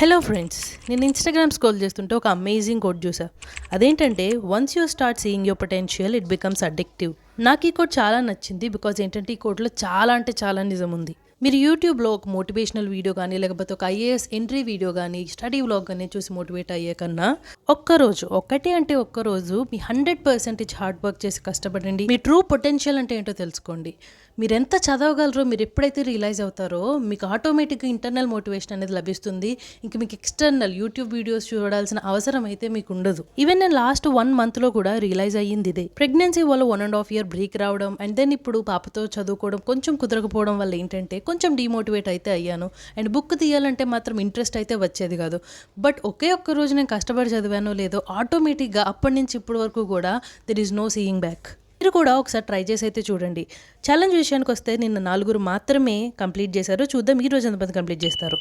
Hello friends, నేను Instagram scroll చేస్తుంటే ఒక అమేజింగ్ కోట్ చూసా. అదేంటంటే once you start seeing your potential it becomes addictive. నాకు ఈ కోట్ చాలా నచ్చింది బికాజ్ ఏంటంటే ఈ కోట్లో చాలా అంటే చాలా నిజం ఉంది. మీరు యూట్యూబ్లో ఒక మోటివేషనల్ వీడియో కానీ లేకపోతే ఒక ఐఏఎస్ ఎంట్రీ వీడియో కానీ స్టడీ వ్లాగ్ కానీ చూసి మోటివేట్ అయ్యే కన్నా ఒక్కరోజు మీ 100% హార్డ్ వర్క్ చేసి కష్టపడండి. మీ ట్రూ పొటెన్షియల్ అంటే ఏంటో తెలుసుకోండి. మీరు ఎంత చదవగలరో మీరు ఎప్పుడైతే రియలైజ్ అవుతారో మీకు ఆటోమేటిక్గా ఇంటర్నల్ మోటివేషన్ అనేది లభిస్తుంది. ఇంకా మీకు ఎక్స్టర్నల్ యూట్యూబ్ వీడియోస్ చూడాల్సిన అవసరం అయితే మీకు ఉండదు. ఈవెన్ నేను లాస్ట్ 1 monthలో కూడా రియలైజ్ అయ్యింది ఇదే. ప్రెగ్నెన్సీ వల్ల 1.5 year బ్రేక్ రావడం అండ్ దెన్ ఇప్పుడు పాపతో చదువుకోవడం కొంచెం కుదరకపోవడం వల్ల ఏంటంటే కొంచెం డిమోటివేట్ అయితే అయ్యాను. అండ్ బుక్ తీయాలంటే మాత్రం ఇంట్రెస్ట్ అయితే వచ్చేది కాదు. బట్ ఒక్క రోజు నేను కష్టపడి చదివానో లేదో ఆటోమేటిక్గా అప్పటి నుంచి ఇప్పటి వరకు కూడా there is no seeing back. మీరు కూడా ఒకసారి ట్రై చేసి అయితే చూడండి. ఛాలెంజ్ విషయానికి వస్తే నిన్న 4 మాత్రమే కంప్లీట్ చేశారు. చూద్దాం ఈ రోజు ఎంతమంది కంప్లీట్ చేస్తారు.